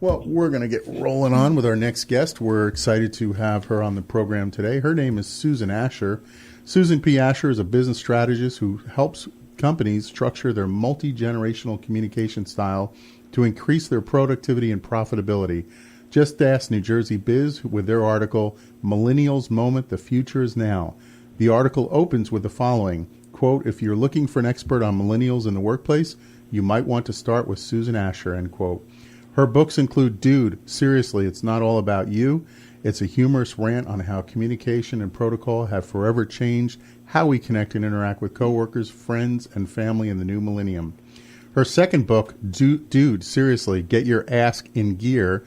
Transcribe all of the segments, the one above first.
Well, we're going to get rolling on with our next guest. We're excited to have her on the program today. Her name is Susan Ascher. Susan P. Ascher is a business strategist who helps companies structure their multi-generational communication style to increase their productivity and profitability. Just ask New Jersey Biz with their article, Millennials Moment, the Future is Now. The article opens with the following, quote, if you're looking for an expert on millennials in the workplace, you might want to start with Susan Ascher, end quote. Her books include Dude, Seriously, It's Not All About You. It's a humorous rant on how communication and protocol have forever changed how we connect and interact with coworkers, friends, and family in the new millennium. Her second book, Dude, Seriously, Get Your Ask in Gear,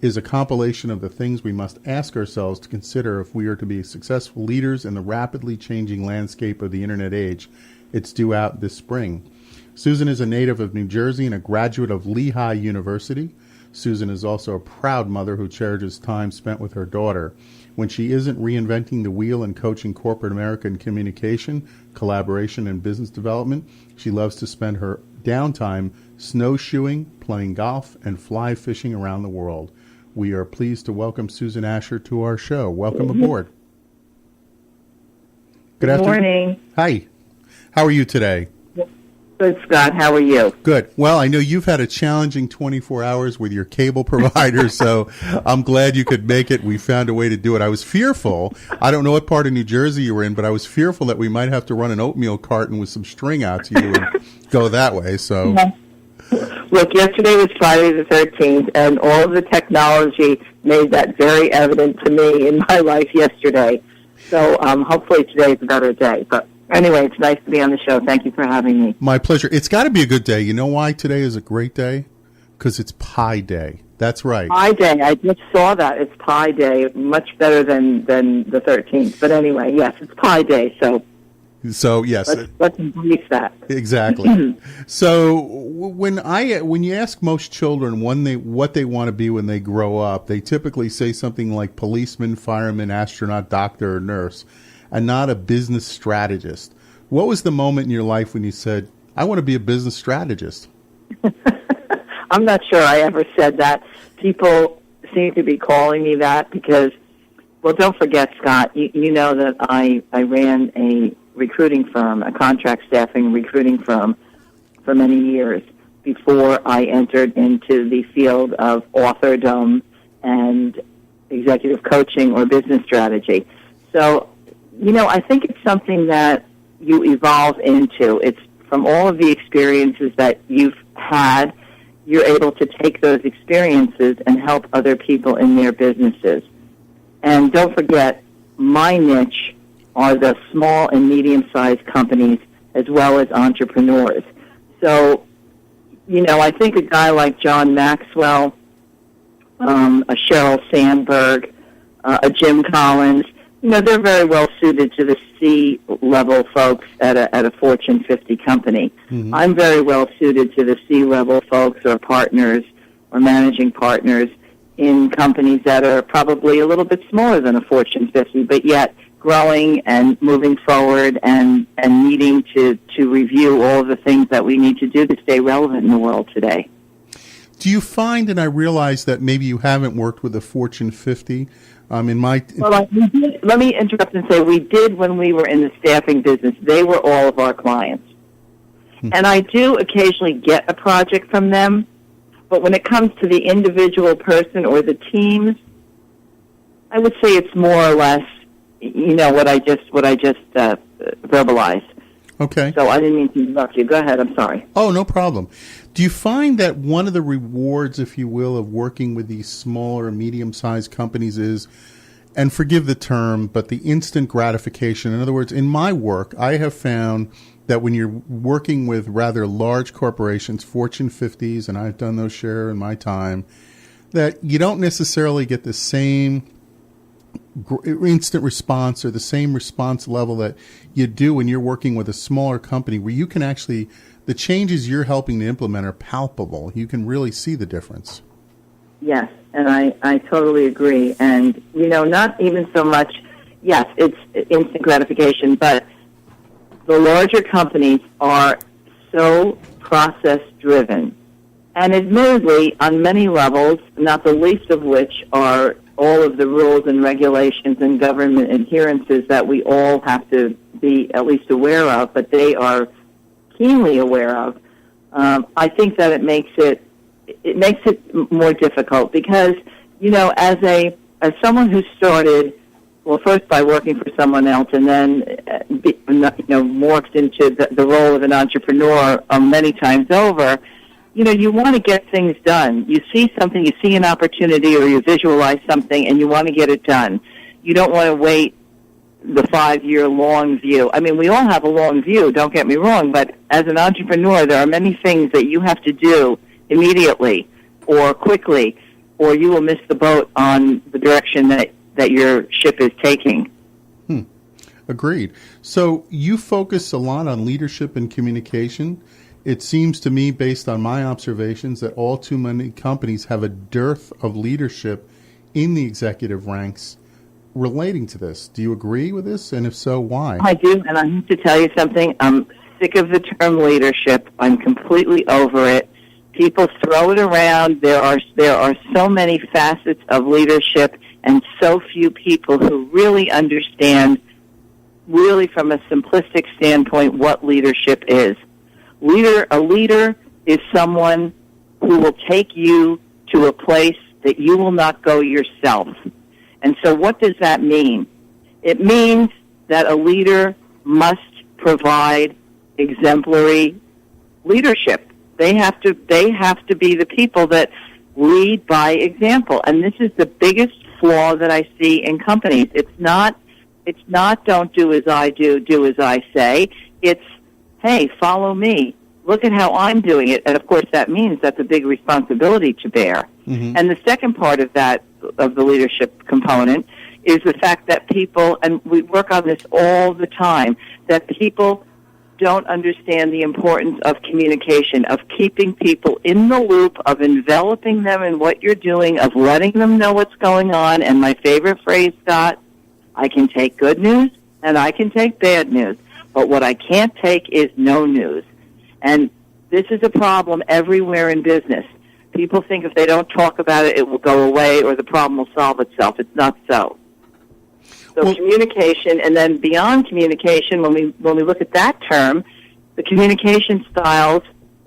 is a compilation of the things we must ask ourselves to consider if we are to be successful leaders in the rapidly changing landscape of the internet age. It's due out this spring. Susan is a native of New Jersey and a graduate of Lehigh University. Susan is also a proud mother who cherishes time spent with her daughter. When she isn't reinventing the wheel and coaching corporate America in communication, collaboration, and business development, she loves to spend her downtime snowshoeing, playing golf, and fly fishing around the world. We are pleased to welcome Susan Ascher to our show. Welcome aboard. Good afternoon. Morning. Hi. How are you today? Good, Scott. How are you? Good. Well, I know you've had a challenging 24 hours with your cable provider, so I'm glad you could make it. We found a way to do it. I was fearful. I don't know what part of New Jersey you were in, but I was fearful that we might have to run an oatmeal carton with some string out to you and go that way. So, Look, yesterday was Friday the 13th, and all of the technology made that very evident to me in my life yesterday. So hopefully today is a better day. But anyway, it's nice to be on the show. Thank you for having me. My pleasure. It's got to be a good day. You know why today is a great day? Because it's Pi Day. That's right. Pi Day. I just saw that. It's Pi Day. Much better than the 13th. But anyway, yes, it's Pi Day. So yes, let's embrace that. Exactly. So when you ask most children what they want to be when they grow up, they typically say something like policeman, fireman, astronaut, doctor, or nurse, and not a business strategist. What was the moment in your life when you said, I want to be a business strategist? I'm not sure I ever said that. People seem to be calling me that because, well, don't forget, Scott, you know that I ran a recruiting firm, a contract staffing recruiting firm for many years before I entered into the field of authordom and executive coaching or business strategy. So, I think it's something that you evolve into. It's from all of the experiences that you've had, you're able to take those experiences and help other people in their businesses. And don't forget, my niche are the small and medium-sized companies as well as entrepreneurs. So, I think a guy like John Maxwell, a Sheryl Sandberg, a Jim Collins, they're very well suited to the C-level folks at a Fortune 50 company. Mm-hmm. I'm very well suited to the C-level folks or partners or managing partners in companies that are probably a little bit smaller than a Fortune 50, but yet growing and moving forward and needing to review all of the things that we need to do to stay relevant in the world today. Do you find, and I realize that maybe you haven't worked with a Fortune 50, let me interrupt and say we did when we were in the staffing business. They were all of our clients. And I do occasionally get a project from them, but when it comes to the individual person or the teams, I would say it's more or less, what I just verbalized. Okay. So I didn't mean to interrupt you. Go ahead. I'm sorry. Oh, no problem. Do you find that one of the rewards, if you will, of working with these smaller, medium-sized companies is, and forgive the term, but the instant gratification? In other words, in my work, I have found that when you're working with rather large corporations, Fortune 50s, and I've done those share in my time, that you don't necessarily get the same instant response or the same response level that you do when you're working with a smaller company where you can actually, the changes you're helping to implement are palpable. You can really see the difference. Yes, and I totally agree. And, not even so much, yes, it's instant gratification, but the larger companies are so process-driven And admittedly, on many levels, not the least of which are all of the rules and regulations and government adherences that we all have to be at least aware of, but they are keenly aware of, I think that it makes it more difficult because, as someone who started, well, first by working for someone else and then, morphed into the role of an entrepreneur many times over, you want to get things done. You see something, you see an opportunity, or you visualize something, and you want to get it done. You don't want to wait the 5-year long view. I mean, we all have a long view, don't get me wrong, but as an entrepreneur, there are many things that you have to do immediately or quickly, or you will miss the boat on the direction that your ship is taking. Agreed. So you focus a lot on leadership and communication. It seems to me, based on my observations, that all too many companies have a dearth of leadership in the executive ranks relating to this. Do you agree with this? And if so, why? I do, and I have to tell you something. I'm sick of the term leadership. I'm completely over it. People throw it around. There are so many facets of leadership and so few people who really understand, really from a simplistic standpoint, what leadership is. A leader is someone who will take you to a place that you will not go yourself. And so what does that mean? It means that a leader must provide exemplary leadership. They have to be the people that lead by example. And this is the biggest flaw that I see in companies. It's not don't do as I do as I say. It's, hey, follow me. Look at how I'm doing it. And, of course, that means that's a big responsibility to bear. Mm-hmm. And the second part of that, of the leadership component, is the fact that people, and we work on this all the time, that people don't understand the importance of communication, of keeping people in the loop, of enveloping them in what you're doing, of letting them know what's going on. And my favorite phrase, Scott, I can take good news and I can take bad news. But what I can't take is no news. And this is a problem everywhere in business. People think if they don't talk about it, it will go away or the problem will solve itself. It's not so. So communication, and then beyond communication, when we look at that term, the communication styles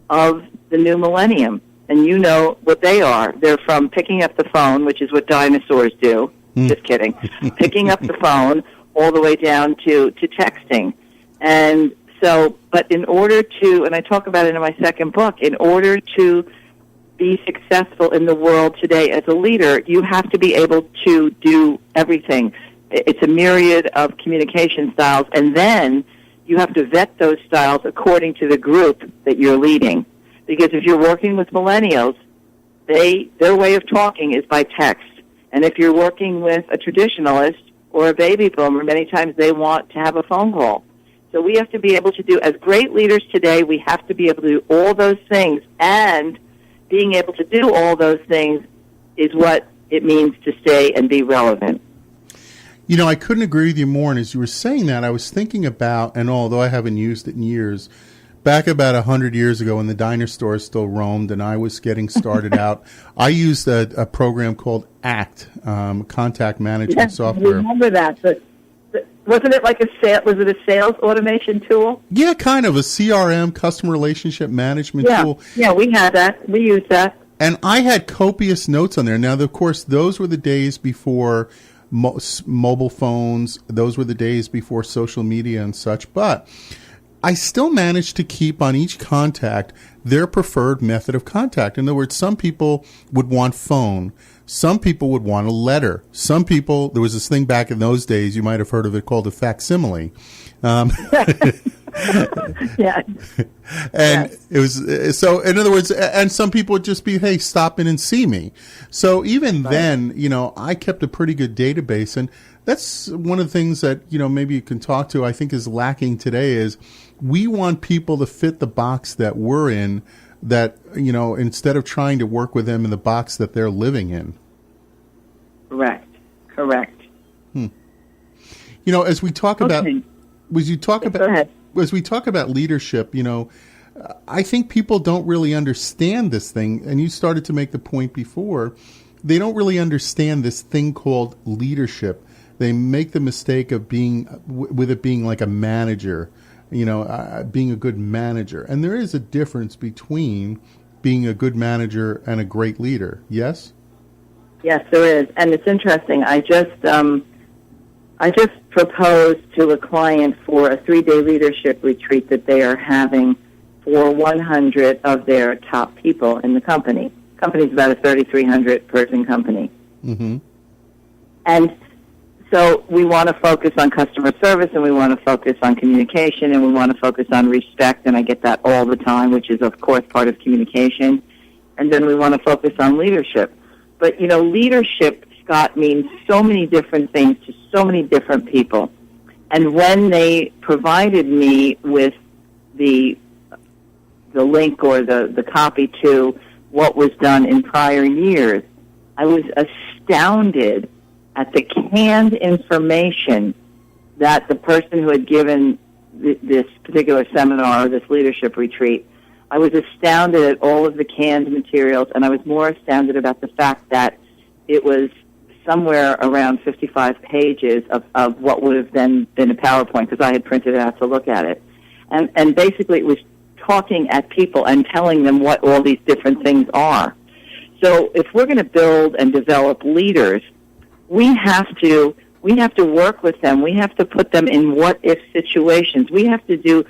of the new millennium. And you know what they are. They're from picking up the phone, which is what dinosaurs do. Just kidding. Picking up the phone all the way down to texting. And so, but in order to, and I talk about it in my second book, in order to be successful in the world today as a leader, you have to be able to do everything. It's a myriad of communication styles, and then you have to vet those styles according to the group that you're leading. Because if you're working with millennials, their way of talking is by text. And if you're working with a traditionalist or a baby boomer, many times they want to have a phone call. So we have to be able to do, as great leaders today, we have to be able to do all those things, and being able to do all those things is what it means to stay and be relevant. You know, I couldn't agree with you more, and as you were saying that, I was thinking about, and although I haven't used it in years, back about 100 years ago when the diner stores still roamed and I was getting started out, I used a program called ACT, contact management software. I remember that. But wasn't it like was it a sales automation tool? Yeah, kind of a CRM, customer relationship management tool. Yeah, we had that. We used that. And I had copious notes on there. Now, of course, those were the days before mobile phones. Those were the days before social media and such. But I still managed to keep on each contact their preferred method of contact. In other words, some people would want phone. Some people would want a letter. Some people, there was this thing back in those days, you might have heard of it, called a facsimile. Yeah. And it was, so in other words, and some people would just be, hey, stop in and see me. So even then, you know, I kept a pretty good database. And that's one of the things that, you know, maybe you can talk to, I think is lacking today is we want people to fit the box that we're in, that, you know, instead of trying to work with them in the box that they're living in. Correct. You know, as we talk about, as we talk about leadership, you know, I think people don't really understand this thing, and you started to make the point before. They don't really understand this thing called leadership. They make the mistake of with it being like a manager, being a good manager. And there is a difference between being a good manager and a great leader. Yes? Yes, there is. And it's interesting. I just proposed to a client for a 3-day leadership retreat that they are having for 100 of their top people in the company. The company's about a 3,300 person company. Mm-hmm. And so we want to focus on customer service, and we want to focus on communication, and we want to focus on respect, and I get that all the time, which is, of course, part of communication. And then we want to focus on leadership. But, leadership, Scott, means so many different things to so many different people. And when they provided me with the link or the copy to what was done in prior years, I was astounded at the canned information that the person who had given this particular seminar or this leadership retreat, I was astounded at all of the canned materials, and I was more astounded about the fact that it was somewhere around 55 pages of what would have then been a PowerPoint, because I had printed it out to look at it. And basically it was talking at people and telling them what all these different things are. So if we're going to build and develop leaders, we have to work with them. We have to put them in what-if situations. We have to do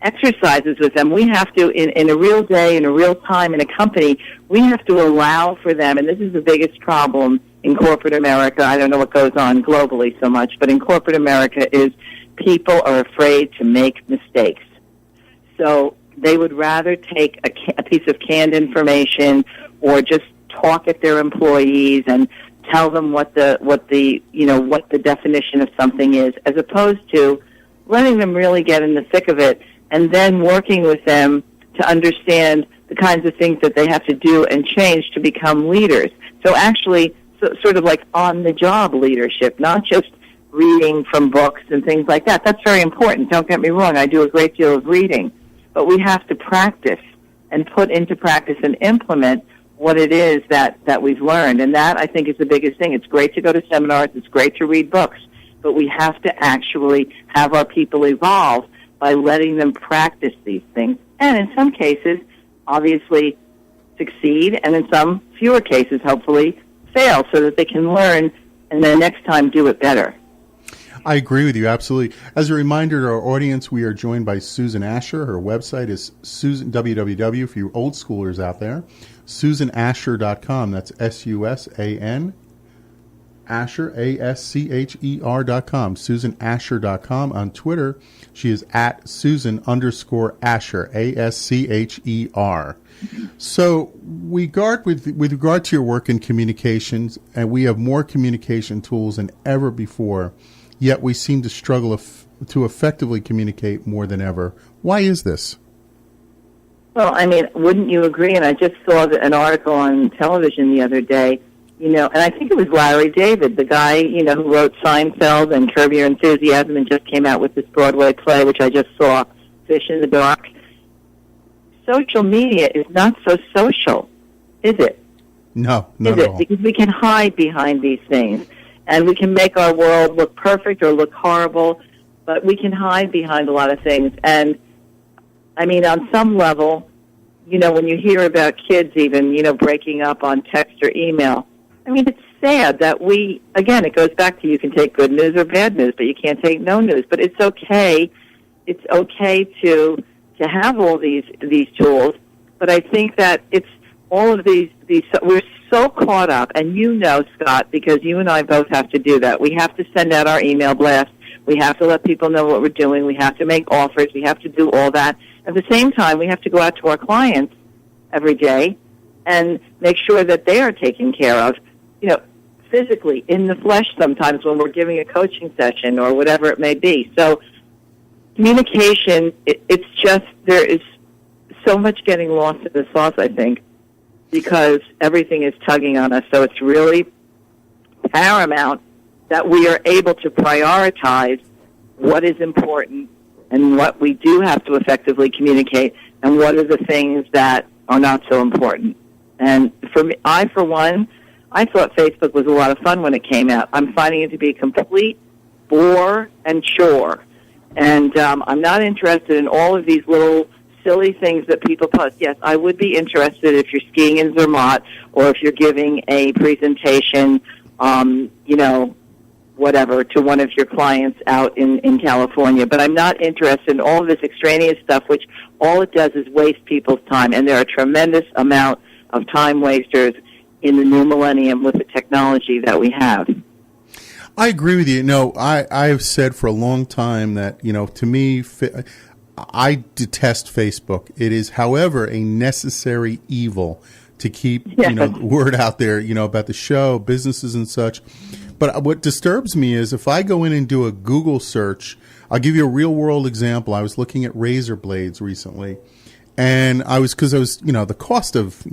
exercises with them. We have to, in a real day, in a real time, in a company, we have to allow for them, and this is the biggest problem in corporate America. I don't know what goes on globally so much, but in corporate America is people are afraid to make mistakes. So they would rather take a piece of canned information or just talk at their employees and tell them what the definition of something is, as opposed to letting them really get in the thick of it and then working with them to understand the kinds of things that they have to do and change to become leaders. So actually, sort of like on-the-job leadership, not just reading from books and things like that. That's very important. Don't get me wrong. I do a great deal of reading. But we have to practice and put into practice and implement what it is that we've learned. And that, I think, is the biggest thing. It's great to go to seminars. It's great to read books. But we have to actually have our people evolve by letting them practice these things. And in some cases, obviously, succeed. And in some fewer cases, hopefully, fail so that they can learn and then next time do it better. I agree with you, absolutely. As a reminder to our audience, we are joined by Susan Ascher. Her website is www, for you old schoolers out there, SusanAscher.com. That's SUSAN, Ascher, ASCHER.com, SusanAscher.com. On Twitter, she is at Susan_Ascher, ASCHER. So with regard to your work in communications, and we have more communication tools than ever before, yet we seem to struggle to effectively communicate more than ever. Why is this? Well, I mean, wouldn't you agree? And I just saw an article on television the other day, and I think it was Larry David, the guy, who wrote Seinfeld and Curb Your Enthusiasm and just came out with this Broadway play, which I just saw, Fish in the Dark. Social media is not so social, is it? No, not at all. Because we can hide behind these things, and we can make our world look perfect or look horrible, but we can hide behind a lot of things. And, I mean, on some level, when you hear about kids even, breaking up on text or email, I mean, it's sad that it goes back to you can take good news or bad news, but you can't take no news. But it's okay. It's okay to have all these tools, but I think that it's all of these we're so caught up, and Scott, because you and I both have to do that. We have to send out our email blast. We have to let people know what we're doing. We have to make offers. We have to do all that. At the same time, we have to go out to our clients every day and make sure that they are taken care of, physically, in the flesh sometimes when we're giving a coaching session or whatever it may be. So communication, it's just, there is so much getting lost in the sauce, I think, because everything is tugging on us. So it's really paramount that we are able to prioritize what is important and what we do have to effectively communicate, and what are the things that are not so important. And for me, for one, I thought Facebook was a lot of fun when it came out. I'm finding it to be a complete bore and chore. And I'm not interested in all of these little silly things that people post. Yes, I would be interested if you're skiing in Vermont or if you're giving a presentation, whatever, to one of your clients out in California. But I'm not interested in all of this extraneous stuff, which all it does is waste people's time. And there are a tremendous amount of time wasters in the new millennium with the technology that we have. I agree with you. No, I've said for a long time that, to me, I detest Facebook. It is, however, a necessary evil to keep, the word out there, about the show, businesses and such. But what disturbs me is if I go in and do a Google search, I'll give you a real world example. I was looking at razor blades recently, and the cost of,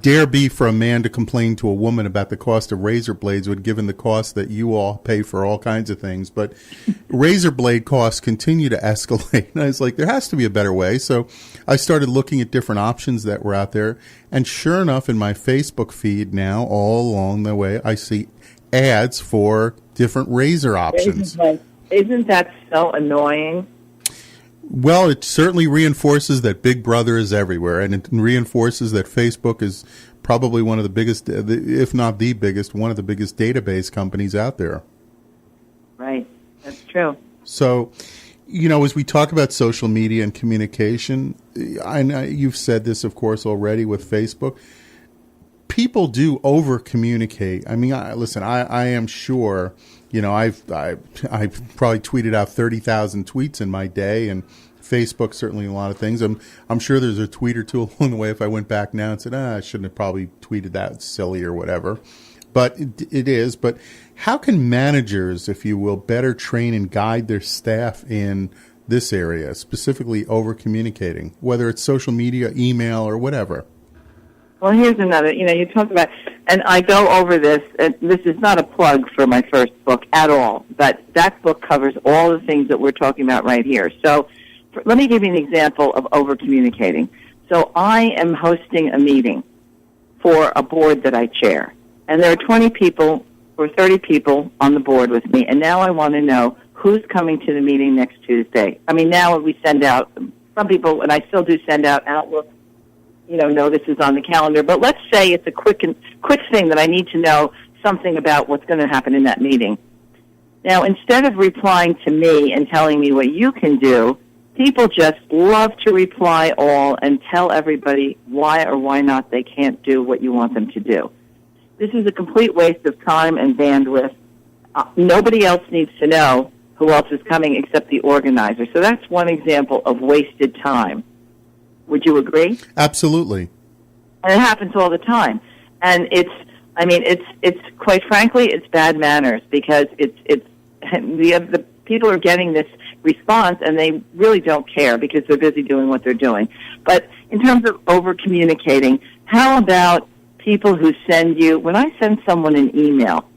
dare be for a man to complain to a woman about the cost of razor blades given the cost that you all pay for all kinds of things. But razor blade costs continue to escalate. And I was like, there has to be a better way. So I started looking at different options that were out there. And sure enough, in my Facebook feed now, all along the way, I see ads for different razor options. Isn't that so annoying? Well, it certainly reinforces that Big Brother is everywhere, and it reinforces that Facebook is probably one of the biggest, if not the biggest, one of the biggest database companies out there. Right. That's true. So, as we talk about social media and communication, I know you've said this, of course, already with Facebook. People do over-communicate. I mean, I am sure, I've probably tweeted out 30,000 tweets in my day, and Facebook certainly a lot of things. I'm sure there's a tweet or two along the way if I went back now and said, I shouldn't have probably tweeted that, silly or whatever. But it is. But how can managers, if you will, better train and guide their staff in this area, specifically over-communicating, whether it's social media, email, or whatever? Well, here's another, you talk about, and I go over this, and this is not a plug for my first book at all, but that book covers all the things that we're talking about right here. So let me give you an example of over-communicating. So I am hosting a meeting for a board that I chair, and there are 20 people or 30 people on the board with me, and now I want to know who's coming to the meeting next Tuesday. I mean, now we send out, some people, and I still do send out Outlook, notices on the calendar, but let's say it's a quick thing that I need to know something about what's going to happen in that meeting. Now, instead of replying to me and telling me what you can do, people just love to reply all and tell everybody why or why not they can't do what you want them to do. This is a complete waste of time and bandwidth. Nobody else needs to know who else is coming except the organizer. So that's one example of wasted time. Would you agree? Absolutely. And it happens all the time. And it's quite frankly, it's bad manners because the people are getting this response and they really don't care because they're busy doing what they're doing. But in terms of over-communicating, how about people who send you, when I send someone an email,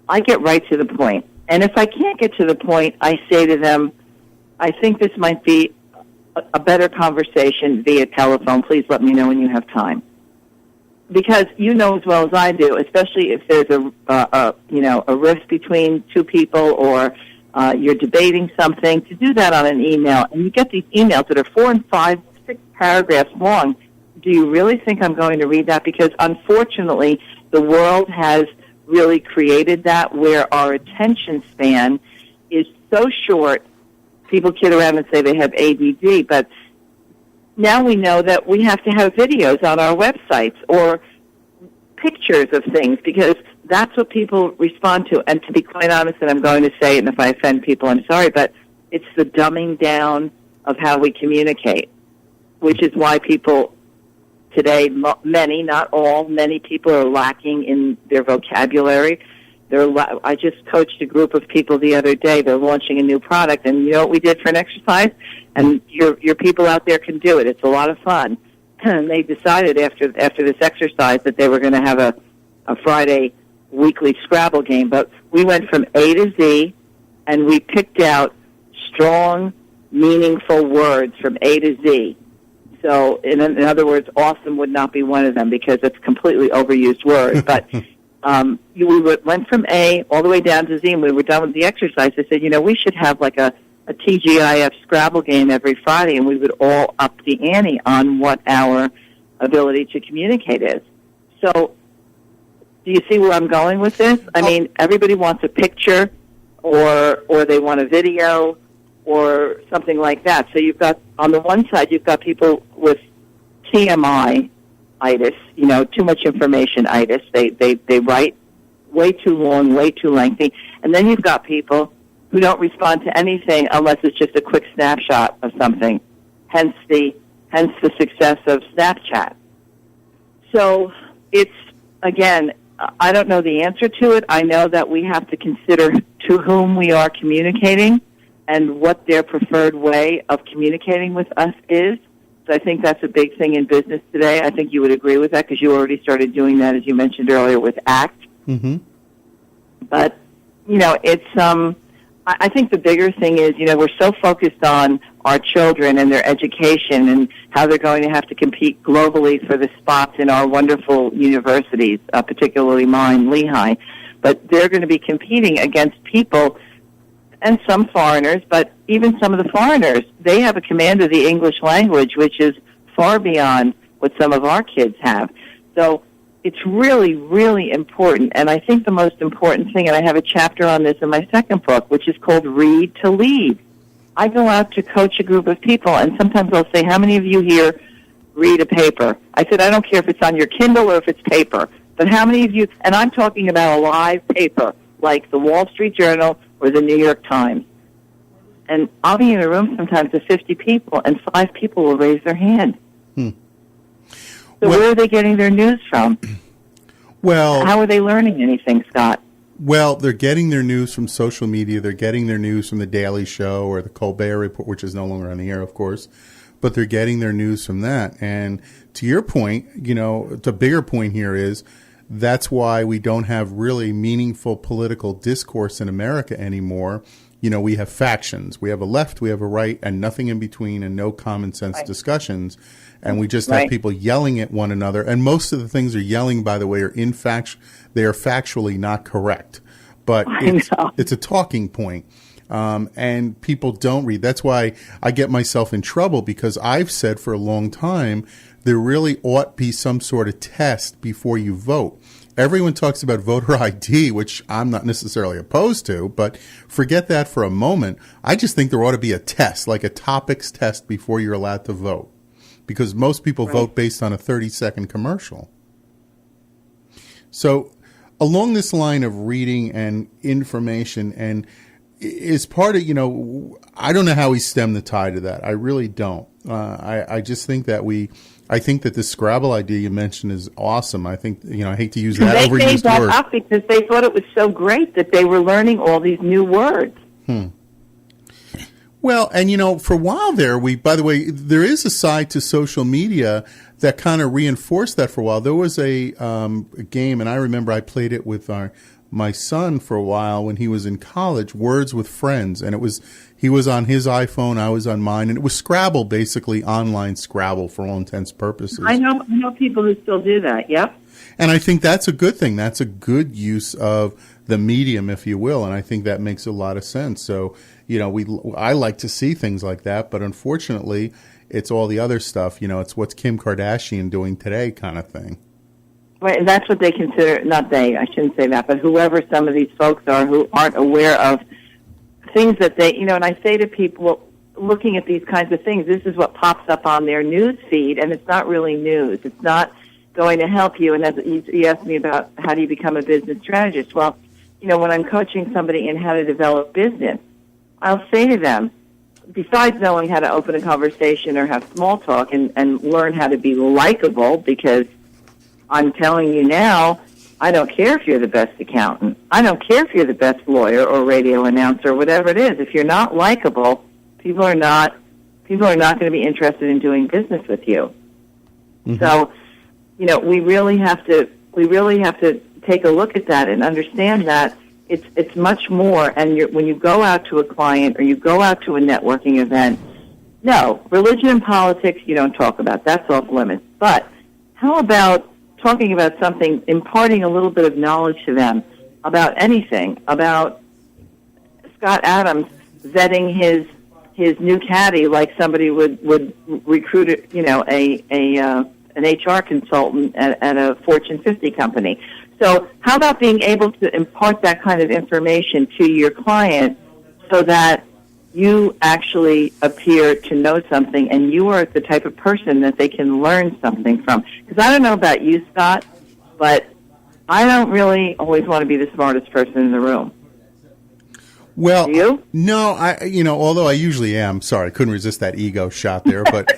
I get right to the point. And if I can't get to the point, I say to them, I think this might be a better conversation via telephone. Please let me know when you have time. Because you know as well as I do, especially if there's a rift between two people or you're debating something, to do that on an email. And you get these emails that are 4 and 5, 6 paragraphs long. Do you really think I'm going to read that? Because unfortunately, the world has really created that where our attention span is so short. People kid around and say they have ADD, but now we know that we have to have videos on our websites or pictures of things because that's what people respond to. And to be quite honest, and I'm going to say it, and if I offend people, I'm sorry, but it's the dumbing down of how we communicate, which is why people today, many, not all, many people are lacking in their vocabulary. I just coached a group of people the other day. They're launching a new product, and you know what we did for an exercise? And your people out there can do it. It's a lot of fun. And they decided after this exercise that they were going to have a Friday weekly Scrabble game. But we went from A to Z, and we picked out strong, meaningful words from A to Z. So, in other words, awesome would not be one of them because it's a completely overused word. But went from A all the way down to Z, and we were done with the exercise. I said, we should have like a TGIF Scrabble game every Friday, and we would all up the ante on what our ability to communicate is. So, do you see where I'm going with this? I mean, everybody wants a picture, or they want a video, or something like that. So you've got, on the one side, you've got people with TMI-itis, too much information-itis. They write way too long, way too lengthy. And then you've got people who don't respond to anything unless it's just a quick snapshot of something, hence the success of Snapchat. So it's, again, I don't know the answer to it. I know that we have to consider to whom we are communicating and what their preferred way of communicating with us is. So I think that's a big thing in business today. I think you would agree with that because you already started doing that, as you mentioned earlier, with ACT. Mm-hmm. But, it's, I think the bigger thing is, we're so focused on our children and their education and how they're going to have to compete globally for the spots in our wonderful universities, particularly mine, Lehigh. But they're going to be competing against people, and some foreigners, but even some of the foreigners, they have a command of the English language, which is far beyond what some of our kids have. So it's really, really important. And I think the most important thing, and I have a chapter on this in my second book, which is called Read to Lead. I go out to coach a group of people, and sometimes I'll say, how many of you here read a paper? I said, I don't care if it's on your Kindle or if it's paper, but how many of you, and I'm talking about a live paper, like the Wall Street Journal or the New York Times. And I'll be in a room sometimes of 50 people, and 5 people will raise their hand. So where are they getting their news from? Well, how are they learning anything, Scott? Well, they're getting their news from social media. They're getting their news from the Daily Show or the Colbert Report, which is no longer on the air, of course. But they're getting their news from that. And to your point, the bigger point here is that's why we don't have really meaningful political discourse in America anymore. We have factions. We have a left, we have a right, and nothing in between, and no common sense discussions. And we just have people yelling at one another. And most of the things they're yelling, by the way, are they are factually not correct. But it's a talking point. And people don't read. That's why I get myself in trouble, because I've said for a long time there really ought be some sort of test before you vote. Everyone talks about voter ID, which I'm not necessarily opposed to, but forget that for a moment. I just think there ought to be a test, like a topics test before you're allowed to vote, because most people vote based on a 30-second commercial. So along this line of reading and information, and is part of, I don't know how we stem the tide of that. I really don't. I just think that I think that the Scrabble idea you mentioned is awesome. I think, I hate to use that overused word. They gave that up because they thought it was so great that they were learning all these new words. Well, and for a while there, by the way, there is a side to social media that kind of reinforced that for a while. There was a game, and I remember I played it with my son for a while when he was in college, Words with Friends, and he was on his iPhone, I was on mine, and it was Scrabble, basically online Scrabble for all intents and purposes. I know people who still do that. Yep. And I think that's a good thing. That's a good use of the medium, if you will, and I think that makes a lot of sense. So, I like to see things like that, but unfortunately, it's all the other stuff. It's what's Kim Kardashian doing today kind of thing. Right, and that's what they consider, not they, I shouldn't say that, but whoever some of these folks are who aren't aware of things that they, and I say to people, looking at these kinds of things, this is what pops up on their news feed, and it's not really news. It's not going to help you. And as you asked me about how do you become a business strategist, well, when I'm coaching somebody in how to develop business, I'll say to them, besides knowing how to open a conversation or have small talk and learn how to be likable, because I'm telling you now, I don't care if you're the best accountant. I don't care if you're the best lawyer or radio announcer or whatever it is. If you're not likable, people are not going to be interested in doing business with you. Mm-hmm. So, we really have to take a look at that and understand that it's much more. And when you go out to a client or you go out to a networking event, no, religion and politics you don't talk about. That's off limits. But how about talking about something, imparting a little bit of knowledge to them about anything, about Scott Adams vetting his new caddy like somebody would recruit, an HR consultant at a Fortune 50 company. So how about being able to impart that kind of information to your client so that you actually appear to know something and you are the type of person that they can learn something from? Because I don't know about you, Scott, but I don't really always want to be the smartest person in the room. Well, do you? No, although I usually am. Sorry, I couldn't resist that ego shot there, but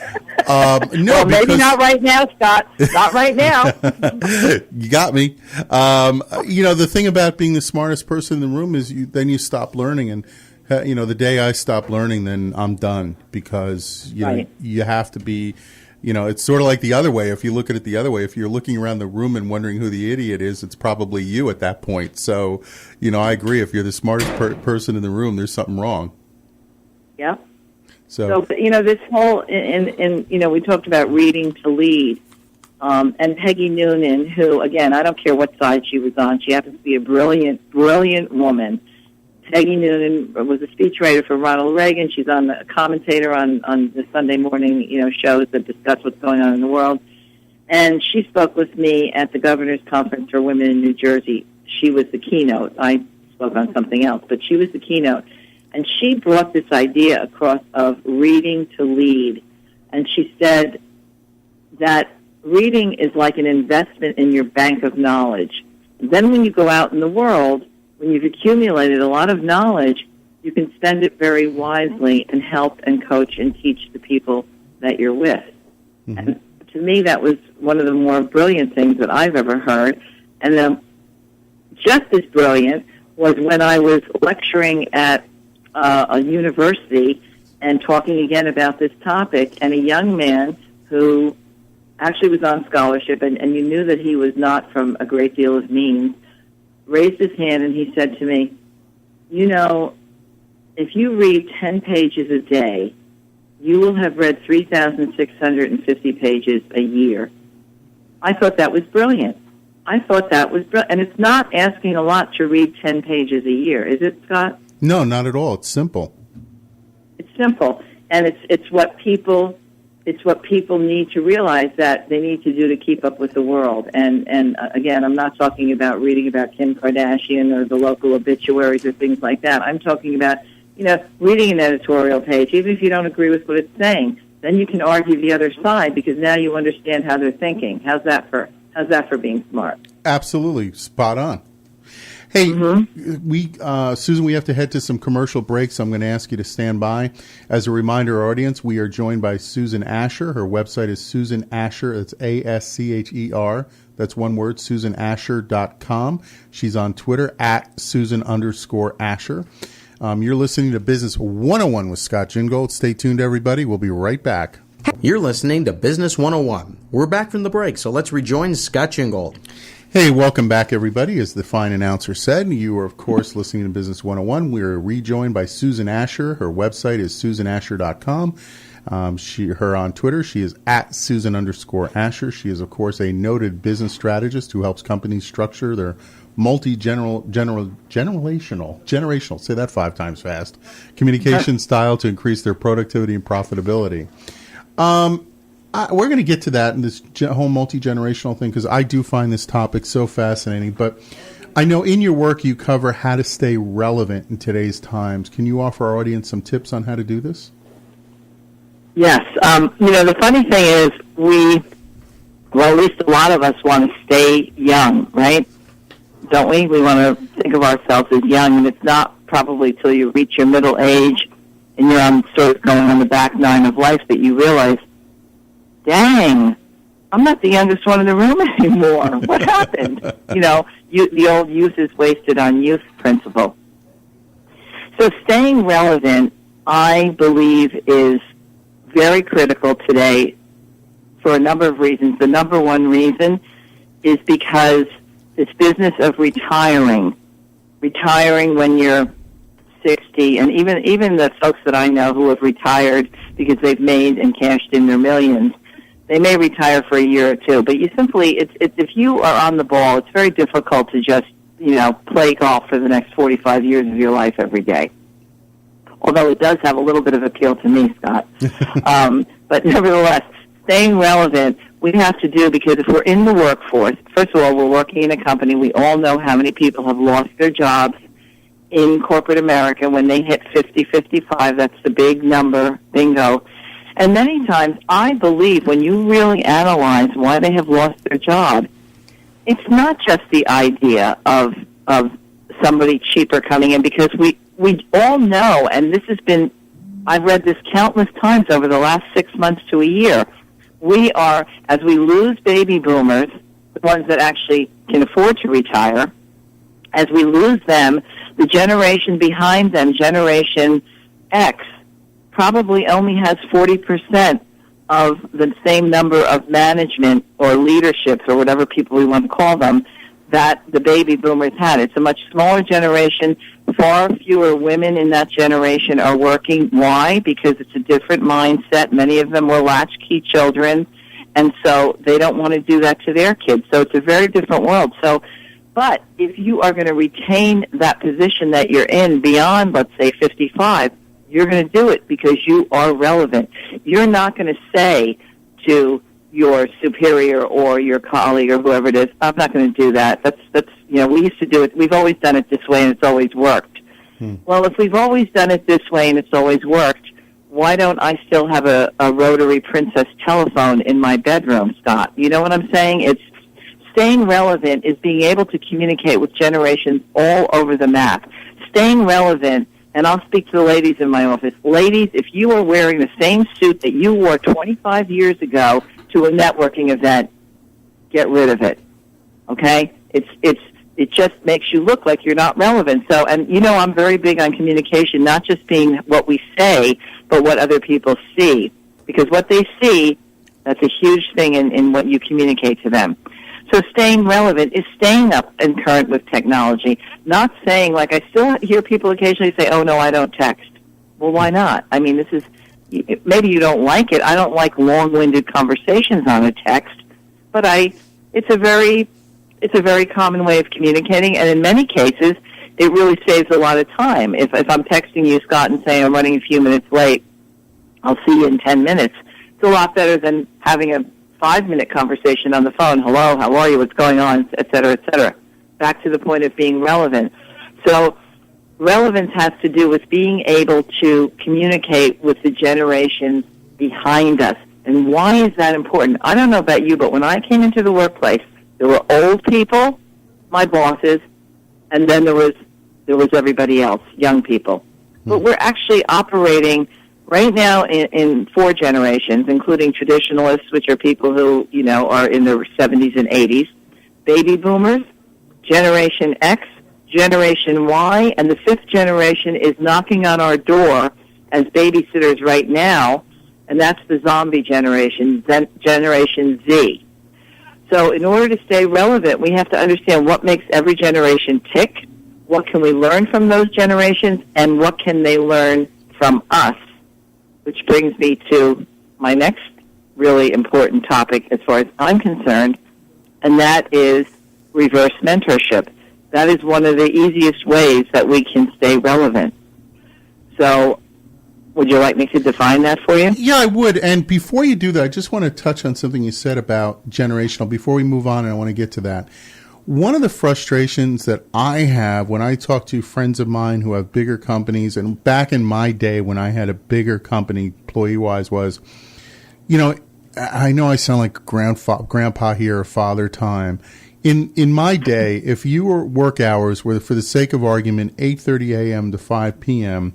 no. Well, maybe not right now, Scott. Not right now. You got me. The thing about being the smartest person in the room is then you stop learning, and the day I stop learning, then I'm done, because right. You have to be. It's sort of like the other way. If you look at it the other way, if you're looking around the room and wondering who the idiot is, it's probably you at that point. So, I agree. If you're the smartest person in the room, there's something wrong. Yeah. So this whole, and we talked about reading to lead, and Peggy Noonan, who, again, I don't care what side she was on. She happens to be a brilliant, brilliant woman. Peggy Noonan was a speechwriter for Ronald Reagan. She's a commentator on the Sunday morning, shows that discuss what's going on in the world. And she spoke with me at the Governor's Conference for Women in New Jersey. She was the keynote. I spoke on something else, but she was the keynote. And she brought this idea across of reading to lead. And she said that reading is like an investment in your bank of knowledge. And then when you go out in the world, when you've accumulated a lot of knowledge, you can spend it very wisely and help and coach and teach the people that you're with. Mm-hmm. And to me, that was one of the more brilliant things that I've ever heard. And then just as brilliant was when I was lecturing at a university and talking again about this topic, and a young man who actually was on scholarship, and you knew that he was not from a great deal of means, raised his hand and he said to me, if you read 10 pages a day, you will have read 3,650 pages a year. I thought that was brilliant. And it's not asking a lot to read 10 pages a year, is it, Scott? No, not at all. It's simple. It's simple, and it's what people need to realize that they need to do to keep up with the world. And again, I'm not talking about reading about Kim Kardashian or the local obituaries or things like that. I'm talking about, reading an editorial page, even if you don't agree with what it's saying. Then you can argue the other side, because now you understand how they're thinking. How's that for being smart? Absolutely, spot on. Hey, Susan, we have to head to some commercial breaks. So I'm going to ask you to stand by. As a reminder, our audience, we are joined by Susan Ascher. Her website is Susan Ascher. That's Ascher. That's one word, SusanAscher.com. She's on Twitter at Susan_Ascher. You're listening to Business 101 with Scott Gingold. Stay tuned, everybody. We'll be right back. You're listening to Business 101. We're back from the break, so let's rejoin Scott Gingold. Hey, welcome back, everybody. As the fine announcer said, you are, of course, listening to Business 101. We are rejoined by Susan Ascher. Her website is SusanAscher.com. Her on Twitter, she is at Susan_Ascher. She is, of course, a noted business strategist who helps companies structure their generational, say that 5 times fast, communication style to increase their productivity and profitability. We're going to get to that in this whole multi-generational thing, because I do find this topic so fascinating. But I know in your work you cover how to stay relevant in today's times. Can you offer our audience some tips on how to do this? Yes. The funny thing is at least a lot of us want to stay young, right? Don't we? We want to think of ourselves as young, and it's not probably till you reach your middle age and you're sort of going on the back nine of life that you realize, dang, I'm not the youngest one in the room anymore. What happened? The old youth is wasted on youth principle. So staying relevant, I believe, is very critical today for a number of reasons. The number one reason is because this business of retiring retiring when you're 60, and even the folks that I know who have retired because they've made and cashed in their millions, they may retire for a year or two. But you simply, if you are on the ball, it's very difficult to just, play golf for the next 45 years of your life every day. Although it does have a little bit of appeal to me, Scott. But nevertheless, staying relevant, we have to do, because if we're in the workforce, first of all, we're working in a company. We all know how many people have lost their jobs in corporate America when they hit 50, 55. That's the big number, bingo. And many times, I believe when you really analyze why they have lost their job, it's not just the idea of somebody cheaper coming in, because we all know, and this has been, I've read this countless times over the last 6 months to a year, we are, as we lose baby boomers, the ones that actually can afford to retire, as we lose them, the generation behind them, Generation X, probably only has 40% of the same number of management or leaderships or whatever people we want to call them that the baby boomers had. It's a much smaller generation. Far fewer women in that generation are working. Why? Because it's a different mindset. Many of them were latchkey children, and so they don't want to do that to their kids. So it's a very different world. But if you are going to retain that position that you're in beyond, let's say, 55, you're going to do it because you are relevant. You're not going to say to your superior or your colleague or whoever it is, I'm not going to do that. That's we used to do it. We've always done it this way, and it's always worked. Well, if we've always done it this way and it's always worked, why don't I still have a rotary Princess telephone in my bedroom, Scott? You know what I'm saying? It's staying relevant is being able to communicate with generations all over the map. Staying relevant, and I'll speak to the ladies in my office. Ladies, if you are wearing the same suit that you wore 25 years ago to a networking event, get rid of it. Okay? It just makes you look like you're not relevant. So, and I'm very big on communication, not just being what we say, but what other people see. Because what they see, that's a huge thing in what you communicate to them. So staying relevant is staying up and current with technology, not saying, like I still hear people occasionally say, oh, no, I don't text. Well, why not? I mean, maybe you don't like it. I don't like long-winded conversations on a text, but it's a very common way of communicating, and in many cases, it really saves a lot of time. If I'm texting you, Scott, and saying I'm running a few minutes late, I'll see you in 10 minutes. It's a lot better than having a 5-minute conversation on the phone. Hello, how are you? What's going on? Et cetera, et cetera. Back to the point of being relevant. So relevance has to do with being able to communicate with the generations behind us. And why is that important? I don't know about you, but when I came into the workplace, there were old people, my bosses, and then there was everybody else, young people. But we're actually operating right now in 4 generations, including traditionalists, which are people who, are in their 70s and 80s, baby boomers, Generation X, Generation Y, and the 5th generation is knocking on our door as babysitters right now, and that's the zombie generation, Generation Z. So in order to stay relevant, we have to understand what makes every generation tick, what can we learn from those generations, and what can they learn from us, which brings me to my next really important topic as far as I'm concerned, and that is reverse mentorship. That is one of the easiest ways that we can stay relevant. So would you like me to define that for you? Yeah, I would. And before you do that, I just want to touch on something you said about generational. Before we move on, and I want to get to that. One of the frustrations that I have when I talk to friends of mine who have bigger companies, and back in my day when I had a bigger company employee-wise was, I know I sound like grandpa here, or father time. In my day, if your work hours were, for the sake of argument, 8:30 a.m. to 5 p.m.,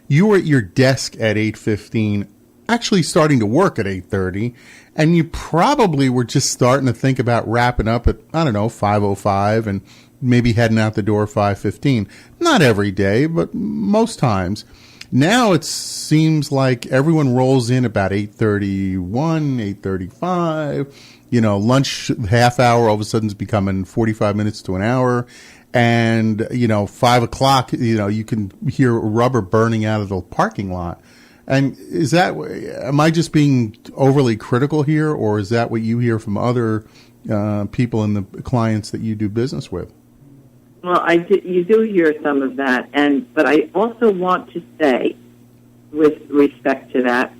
you were at your desk at 8:15, actually starting to work at 8:30, and you probably were just starting to think about wrapping up at, 5:05 and maybe heading out the door 5:15. Not every day, but most times. Now it seems like everyone rolls in about 8:31, 8:35, lunch half hour all of a sudden is becoming 45 minutes to an hour. And, 5 o'clock, you can hear rubber burning out of the parking lot. And am I just being overly critical here, or is that what you hear from other people and the clients that you do business with? Well, you do hear some of that, but I also want to say, with respect to that,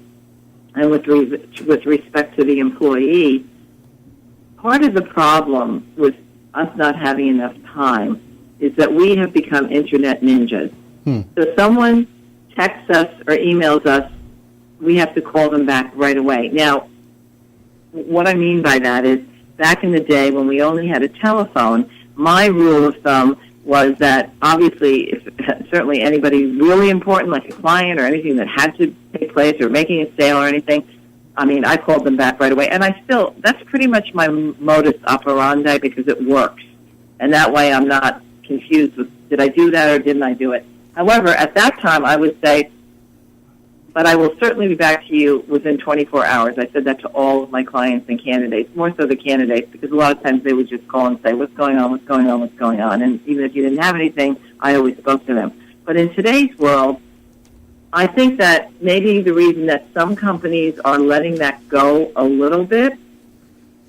and with respect to the employee, part of the problem with us not having enough time is that we have become internet ninjas. So someone texts us or emails us, we have to call them back right away. Now, what I mean by that is, back in the day when we only had a telephone, my rule of thumb was that obviously, if certainly anybody really important, like a client or anything that had to take place or making a sale or anything, I called them back right away. And that's pretty much my modus operandi because it works. And that way I'm not confused with, did I do that or didn't I do it? However, at that time I would say, but I will certainly be back to you within 24 hours. I said that to all of my clients and candidates, more so the candidates, because a lot of times they would just call and say, what's going on, what's going on, what's going on? And even if you didn't have anything, I always spoke to them. But in today's world, I think that maybe the reason that some companies are letting that go a little bit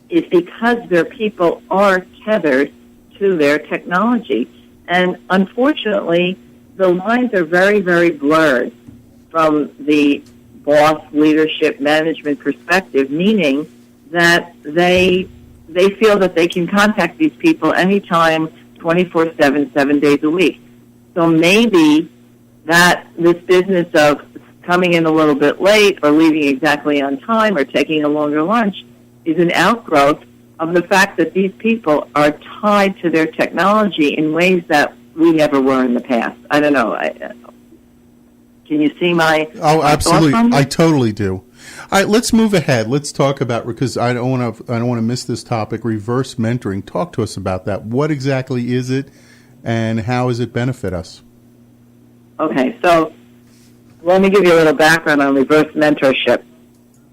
is because their people are tethered to their technology. And unfortunately, the lines are very, very blurred from the boss, leadership, management perspective, meaning that they feel that they can contact these people anytime, 24/7, 7 days a week. So maybe that this business of coming in a little bit late or leaving exactly on time or taking a longer lunch is an outgrowth of the fact that these people are tied to their technology in ways that we never were in the past. I don't know. Can you see my absolutely. thoughts on this? I totally do. All right, let's move ahead. Let's talk about, because I don't want to miss this topic, reverse mentoring. Talk to us about that. What exactly is it, and how does it benefit us? Okay, so let me give you a little background on reverse mentorship.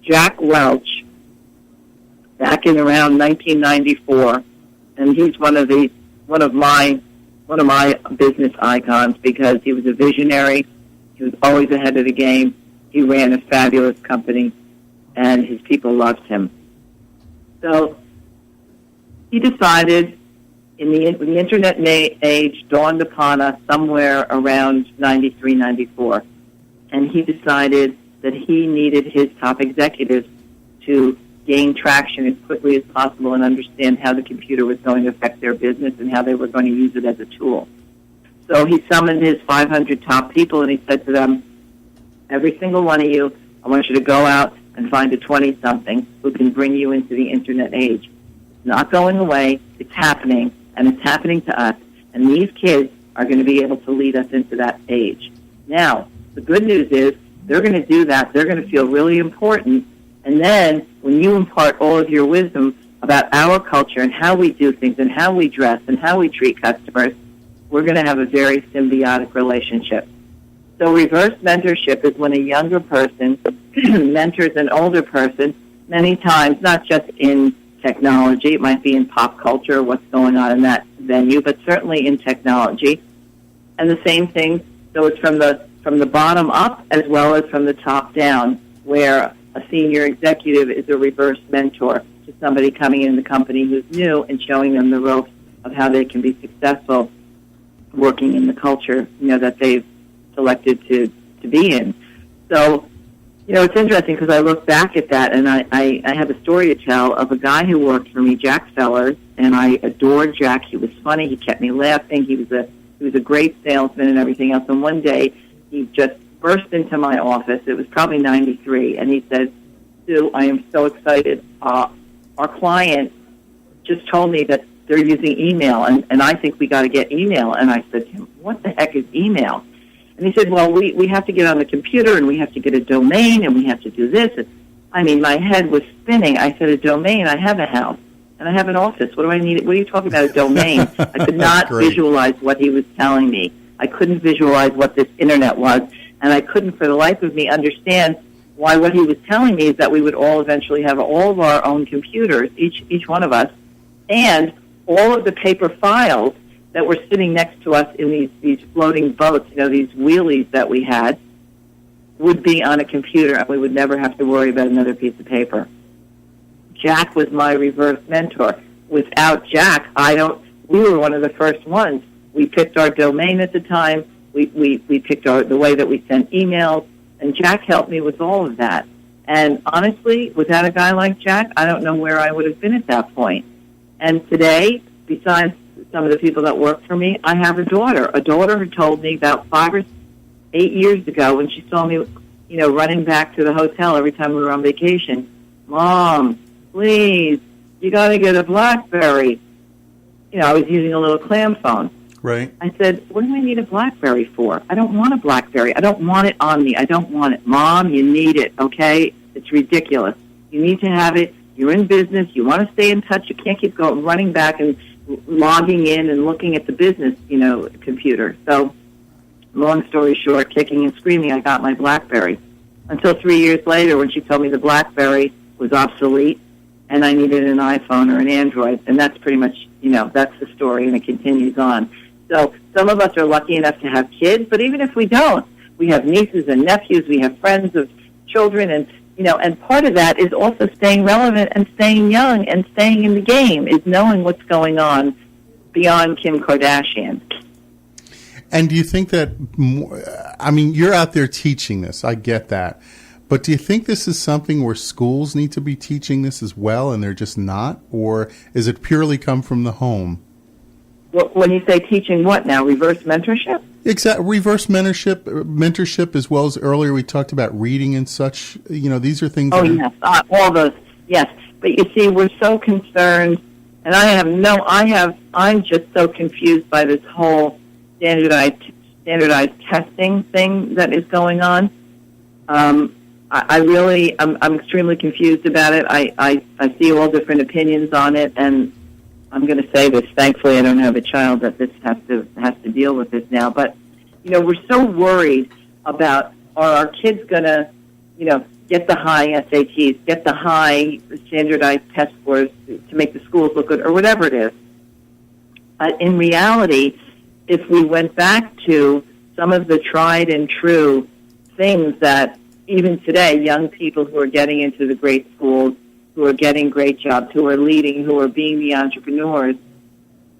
Jack Welch, back in around 1994, and he's one of my business icons because he was a visionary. He was always ahead of the game. He ran a fabulous company, and his people loved him. So he decided, when the Internet age dawned upon us somewhere around 93, 94, and he decided that he needed his top executives to gain traction as quickly as possible and understand how the computer was going to affect their business and how they were going to use it as a tool. So he summoned his 500 top people, and he said to them, every single one of you, I want you to go out and find a 20-something who can bring you into the Internet age. It's not going away. It's happening, and it's happening to us. And these kids are going to be able to lead us into that age. Now, the good news is they're going to do that. They're going to feel really important. And then when you impart all of your wisdom about our culture and how we do things and how we dress and how we treat customers, we're going to have a very symbiotic relationship. So reverse mentorship is when a younger person mentors an older person, many times, not just in technology. It might be in pop culture, what's going on in that venue, but certainly in technology. And the same thing, so it's from the bottom up as well as from the top down, where a senior executive is a reverse mentor to somebody coming in the company who's new and showing them the ropes of how they can be successful working in the culture, that they've selected to be in. So, it's interesting because I look back at that and I have a story to tell of a guy who worked for me, Jack Sellers, and I adored Jack. He was funny. He kept me laughing. He was a great salesman and everything else. And one day he just burst into my office. It was probably 93, and he said, Sue, I am so excited. Our client just told me that they're using email, and I think we got to get email. And I said to him, what the heck is email? And he said, well, we have to get on the computer, and we have to get a domain, and we have to do this. And, my head was spinning. I said, a domain? I have a house, and I have an office. What do I need? What are you talking about, a domain? I could not visualize what he was telling me. I couldn't visualize what this Internet was, and I couldn't for the life of me understand why what he was telling me is that we would all eventually have all of our own computers, each one of us, and all of the paper files that were sitting next to us in these floating boats, these wheelies that we had, would be on a computer, and we would never have to worry about another piece of paper. Jack was my reverse mentor. Without Jack, we were one of the first ones. We picked our domain at the time. We picked the way that we sent emails, and Jack helped me with all of that. And honestly, without a guy like Jack, I don't know where I would have been at that point. And today, besides some of the people that work for me, I have a daughter who told me about 5 or 8 years ago when she saw me, running back to the hotel every time we were on vacation. Mom, please, you got to get a BlackBerry. I was using a little clam phone. Right. I said, what do I need a BlackBerry for? I don't want a BlackBerry. I don't want it on me. I don't want it. Mom, you need it, okay? It's ridiculous. You need to have it. You're in business. You want to stay in touch. You can't keep running back and logging in and looking at the business, computer. So, long story short, kicking and screaming, I got my BlackBerry. Until 3 years later when she told me the BlackBerry was obsolete and I needed an iPhone or an Android. And that's pretty much, that's the story, and it continues on. So some of us are lucky enough to have kids, but even if we don't, we have nieces and nephews, we have friends of children, and and part of that is also staying relevant and staying young and staying in the game, is knowing what's going on beyond Kim Kardashian. And do you think that, you're out there teaching this, I get that, but do you think this is something where schools need to be teaching this as well and they're just not, or is it purely come from the home? When you say teaching what now, reverse mentorship? Exactly, reverse mentorship, as well as earlier we talked about reading and such. These are things. Oh, yes, all those, yes. But you see, we're so concerned, and I'm just so confused by this whole standardized testing thing that is going on. I'm extremely confused about it. I see all different opinions on it, and I'm going to say this. Thankfully, I don't have a child that this has to deal with this now. But we're so worried about, are our kids going to, get the high SATs, get the high standardized test scores to make the schools look good, or whatever it is. In reality, if we went back to some of the tried and true things that even today, young people who are getting into the great schools, who are getting great jobs, who are leading, who are being the entrepreneurs,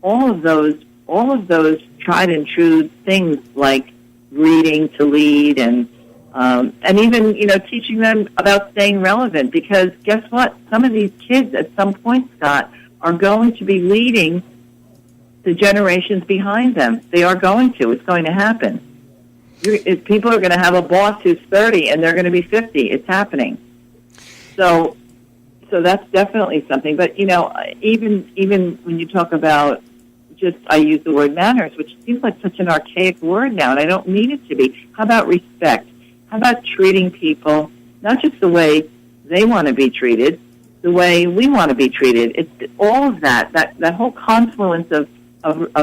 all of those tried and true things like reading to lead and even, teaching them about staying relevant, because guess what? Some of these kids at some point, Scott, are going to be leading the generations behind them. They are going to. It's going to happen. People are going to have a boss who's 30 and they're going to be 50. It's happening. So that's definitely something. But, even when you talk about I use the word manners, which seems like such an archaic word now, and I don't mean it to be. How about respect? How about treating people, not just the way they want to be treated, the way we want to be treated? It's all of that whole confluence of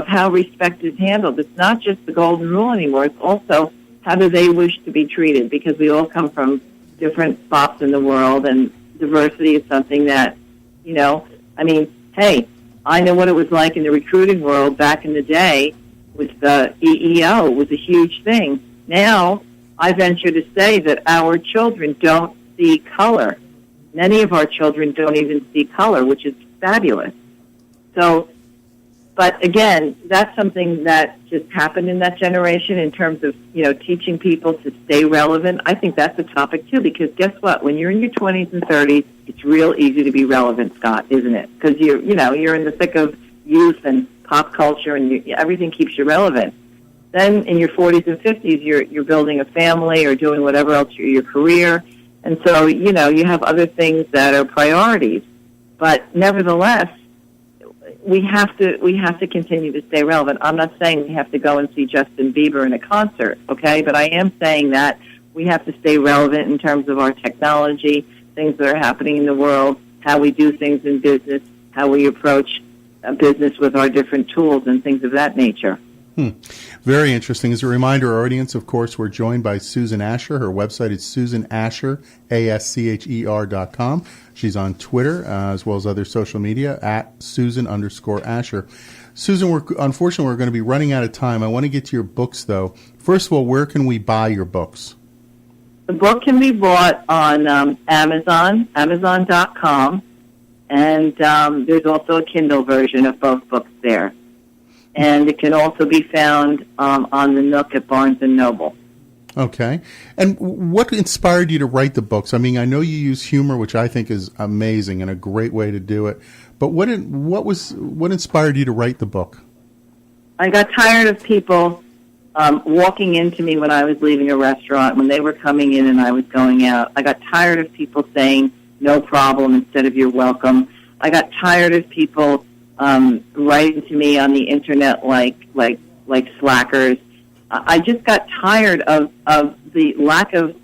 how respect is handled. It's not just the golden rule anymore. It's also how do they wish to be treated, because we all come from different spots in the world, and diversity is something that, hey, I know what it was like in the recruiting world back in the day with the EEO. It was a huge thing. Now, I venture to say that our children don't see color. Many of our children don't even see color, which is fabulous. So, but again, that's something that just happened in that generation in terms of, teaching people to stay relevant. I think that's a topic too, because guess what? When you're in your 20s and 30s, it's real easy to be relevant, Scott, isn't it? Because you're in the thick of youth and pop culture, and everything keeps you relevant. Then in your 40s and 50s, you're building a family or doing whatever else, your career, and so you have other things that are priorities. But nevertheless, we have to continue to stay relevant. I'm not saying we have to go and see Justin Bieber in a concert, okay? But I am saying that we have to stay relevant in terms of our technology, things that are happening in the world, how we do things in business, how we approach business with our different tools and things of that nature. Very interesting. As a reminder, our audience, of course, we're joined by Susan Ascher. Her website is susanascher, ASCHER.com. She's on Twitter as well as other social media at Susan_Ascher. Susan, unfortunately, we're going to be running out of time. I want to get to your books, though. First of all, where can we buy your books? The book can be bought on Amazon, Amazon.com, and there's also a Kindle version of both books there. And it can also be found on the Nook at Barnes & Noble. Okay. And what inspired you to write the books? I mean, I know you use humor, which I think is amazing and a great way to do it. But what inspired you to write the book? I got tired of people walking into me when I was leaving a restaurant, when they were coming in and I was going out. I got tired of people saying, no problem, instead of you're welcome. I got tired of people writing to me on the internet like slackers. I just got tired of the lack of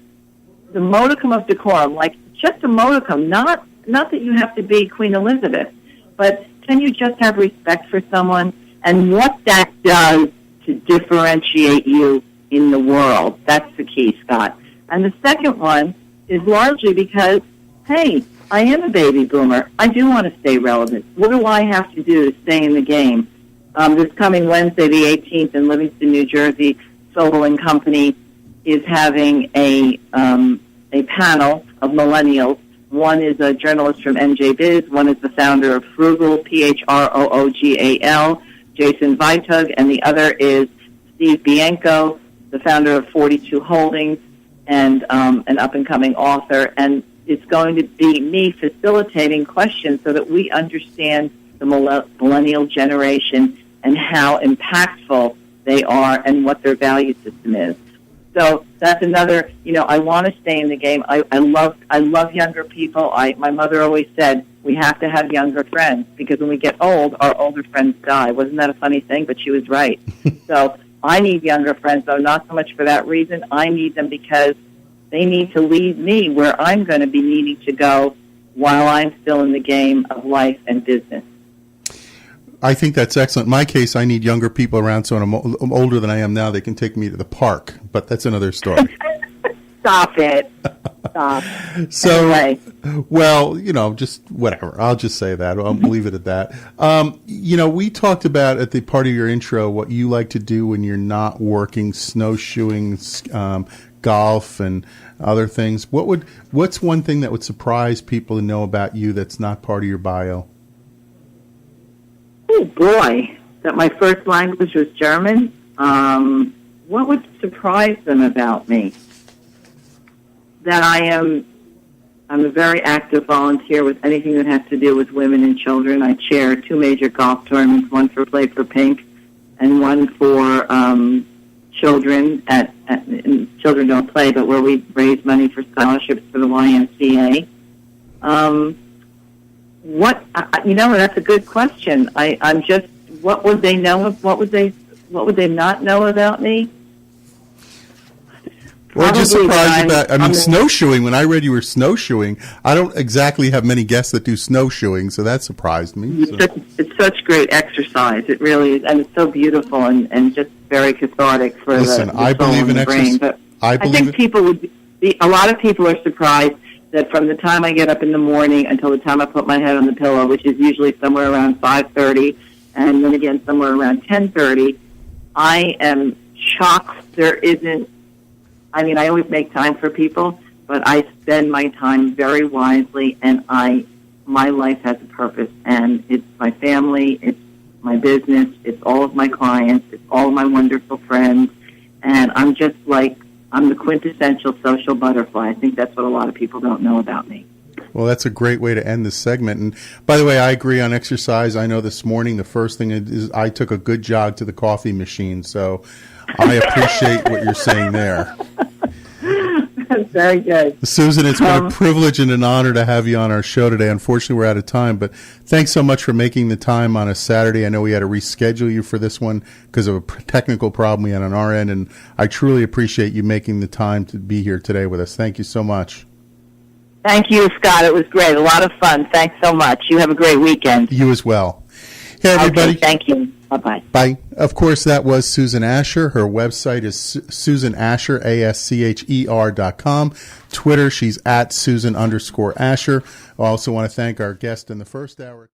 the modicum of decorum, like just a modicum, not that you have to be Queen Elizabeth, but can you just have respect for someone and what that does to differentiate you in the world. That's the key, Scott. And the second one is largely because, hey, I am a baby boomer. I do want to stay relevant. What do I have to do to stay in the game? This coming Wednesday, the 18th, in Livingston, New Jersey, Sobel & Company is having a panel of millennials. One is a journalist from NJ Biz. One is the founder of Frugal, Proogal, Jason Vitug, and the other is Steve Bianco, the founder of 42 Holdings and an up-and-coming author. And it's going to be me facilitating questions so that we understand the millennial generation and how impactful they are and what their value system is. So that's another, I want to stay in the game. I love younger people. My mother always said, we have to have younger friends because when we get old, our older friends die. Wasn't that a funny thing? But she was right. So I need younger friends, though, not so much for that reason. I need them because they need to lead me where I'm going to be needing to go while I'm still in the game of life and business. I think that's excellent. In my case, I need younger people around, so when I'm older than I am now, they can take me to the park. But that's another story. Stop it. Stop. So, anyway. Well, just whatever. I'll just say that. I'll leave it at that. We talked about at the part of your intro what you like to do when you're not working, snowshoeing, golf, and other things. What's one thing that would surprise people to know about you that's not part of your bio? Oh, boy, that my first language was German. What would surprise them about me? That I'm a very active volunteer with anything that has to do with women and children. I chair 2 major golf tournaments, one for Play for Pink and one for children Children Don't Play, but where we raise money for scholarships for the YMCA. That's a good question. I'm just, what would they know? What would they not know about me? Well, just surprised about, snowshoeing. When I read you were snowshoeing, I don't exactly have many guests that do snowshoeing, so that surprised me. So. It's such great exercise. It really is, and it's so beautiful and just very cathartic for the I soul believe and in the brain. But I think people would be, a lot of people are surprised that from the time I get up in the morning until the time I put my head on the pillow, which is usually somewhere around 5:30, and then again somewhere around 10:30, I am shocked there isn't. I always make time for people, but I spend my time very wisely, and my life has a purpose, and it's my family, it's my business, it's all of my clients, it's all of my wonderful friends, and I'm the quintessential social butterfly. I think that's what a lot of people don't know about me. Well, that's a great way to end this segment. And by the way, I agree on exercise. I know this morning the first thing is I took a good jog to the coffee machine, so I appreciate what you're saying there. That's very good. Susan, it's been a privilege and an honor to have you on our show today. Unfortunately, we're out of time, but thanks so much for making the time on a Saturday. I know we had to reschedule you for this one because of a technical problem we had on our end, and I truly appreciate you making the time to be here today with us. Thank you so much. Thank you, Scott. It was great. A lot of fun. Thanks so much. You have a great weekend. You as well. Hey, everybody. Okay, thank you. Bye-bye. Bye. Of course, that was Susan Ascher. Her website is Susan Ascher, ASCHER.com. Twitter, she's at Susan_Ascher. I also want to thank our guest in the first hour.